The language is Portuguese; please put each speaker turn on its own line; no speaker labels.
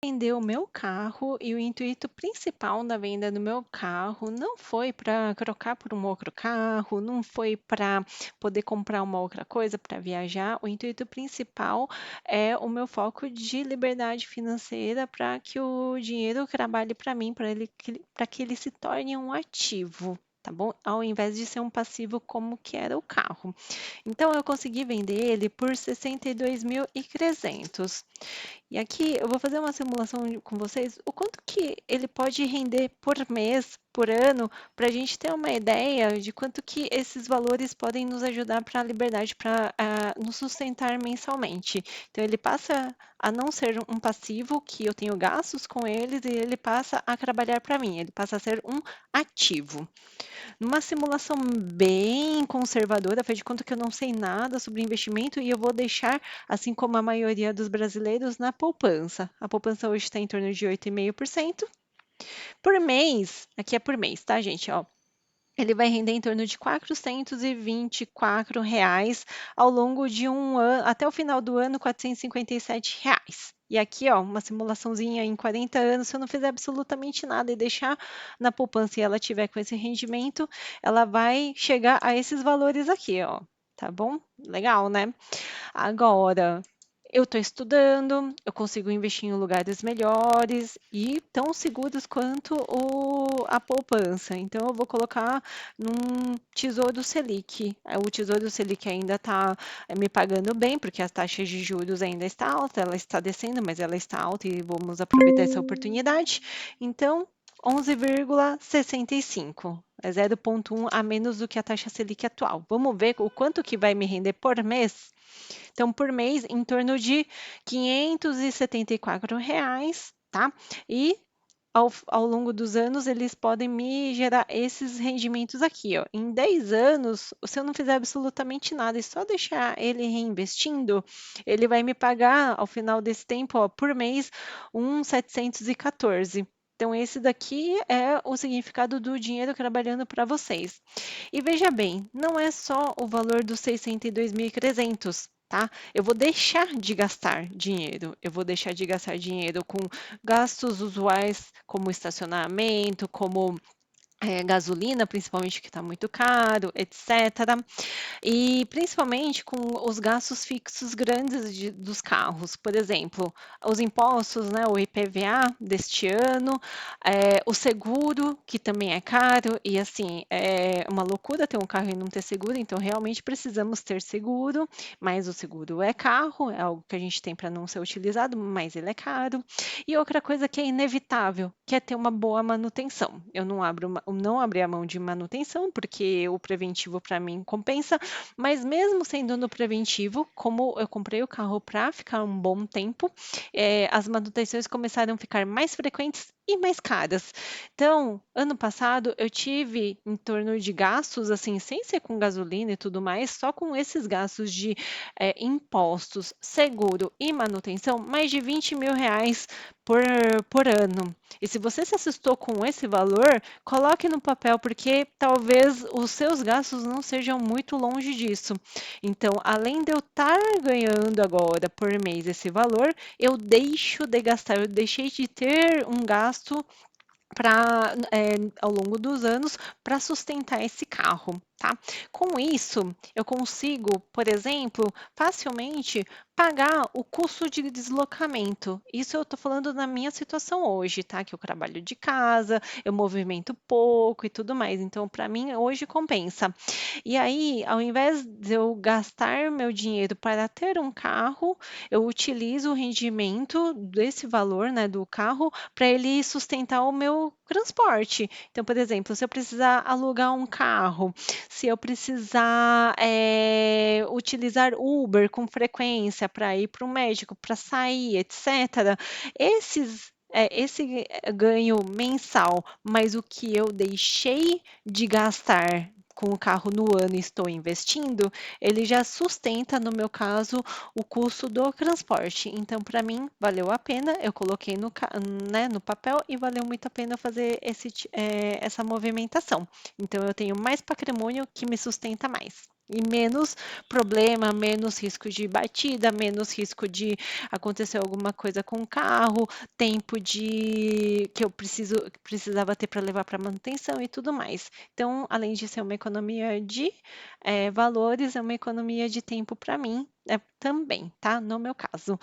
Vender o meu carro e o intuito principal da venda do meu carro não foi para trocar por um outro carro, não foi para poder comprar uma outra coisa para viajar. O intuito principal é o meu foco de liberdade financeira para que o dinheiro trabalhe para mim, para que ele se torne um ativo. Tá bom? Ao invés de ser um passivo como que era o carro. Então, eu consegui vender ele por 62.300. E aqui eu vou fazer uma simulação com vocês, o quanto que ele pode render por mês, por ano, para a gente ter uma ideia de quanto que esses valores podem nos ajudar para a liberdade, para nos sustentar mensalmente. Então, ele passa a não ser um passivo, que eu tenho gastos com eles, e ele passa a trabalhar para mim, ele passa a ser um ativo. Numa simulação bem conservadora, faz de conta que eu não sei nada sobre investimento e eu vou deixar, assim como a maioria dos brasileiros, na poupança. A poupança hoje está em torno de 8,5%. Por mês, aqui é por mês, tá, gente? Ó, ele vai render em torno de R$ 424 ao longo de um ano, até o final do ano, R$ 457. E aqui, ó, uma simulaçãozinha em 40 anos, se eu não fizer absolutamente nada e deixar na poupança e ela tiver com esse rendimento, ela vai chegar a esses valores aqui, ó. Tá bom? Legal, né? Agora, eu estou estudando, eu consigo investir em lugares melhores e tão seguros quanto a poupança. Então, eu vou colocar num Tesouro Selic. O Tesouro Selic ainda está me pagando bem, porque as taxas de juros ainda está alta, ela está descendo, mas ela está alta e vamos aproveitar essa oportunidade. Então, 11,65. É 0,1 a menos do que a taxa Selic atual. Vamos ver o quanto que vai me render por mês? Então, por mês, em torno de R$ 574, tá? E ao longo dos anos, eles podem me gerar esses rendimentos aqui, ó. Em 10 anos, se eu não fizer absolutamente nada e só deixar ele reinvestindo, ele vai me pagar, ao final desse tempo, ó, por mês, 714. Então, esse daqui é o significado do dinheiro trabalhando para vocês. E veja bem, não é só o valor dos 62.300, tá? Eu vou deixar de gastar dinheiro. Eu vou deixar de gastar dinheiro com gastos usuais, como estacionamento, como gasolina, principalmente que está muito caro, etc. E principalmente com os gastos fixos grandes dos carros, por exemplo, os impostos, né, o IPVA deste ano, o seguro, que também é caro, e assim, é uma loucura ter um carro e não ter seguro, então realmente precisamos ter seguro, mas o seguro é carro, é algo que a gente tem para não ser utilizado, mas ele é caro. E outra coisa que é inevitável, que é ter uma boa manutenção. Eu não abri a mão de manutenção, porque o preventivo para mim compensa, mas mesmo sendo no preventivo, como eu comprei o carro para ficar um bom tempo, as manutenções começaram a ficar mais frequentes e mais caras. Então, ano passado eu tive em torno de gastos, assim, sem ser com gasolina e tudo mais, só com esses gastos de impostos, seguro e manutenção, mais de R$ 20.000 por, por ano. E se você se assustou com esse valor, coloque no papel, porque talvez os seus gastos não sejam muito longe disso. Então, além de eu estar ganhando agora por mês esse valor, eu deixo de gastar, eu deixei de ter um gasto ao longo dos anos para sustentar esse carro, tá? Com isso, eu consigo, por exemplo, facilmente pagar o custo de deslocamento. Isso eu estou falando na minha situação hoje, tá? Que eu trabalho de casa, eu movimento pouco e tudo mais. Então, para mim, hoje compensa. E aí, ao invés de eu gastar meu dinheiro para ter um carro, eu utilizo o rendimento desse valor, né, do carro, para ele sustentar o meu transporte. Então, por exemplo, se eu precisar alugar um carro, se eu precisar utilizar Uber com frequência para ir para o médico, para sair, etc., esse ganho mensal, mas o que eu deixei de gastar com o carro no ano e estou investindo, ele já sustenta, no meu caso, o custo do transporte. Então, para mim, valeu a pena, eu coloquei né, no papel e valeu muito a pena fazer essa movimentação. Então, eu tenho mais patrimônio que me sustenta mais. E menos problema, menos risco de batida, menos risco de acontecer alguma coisa com o carro, tempo de que eu precisava ter para levar para manutenção e tudo mais. Então, além de ser uma economia de valores, é uma economia de tempo para mim, também, tá? No meu caso.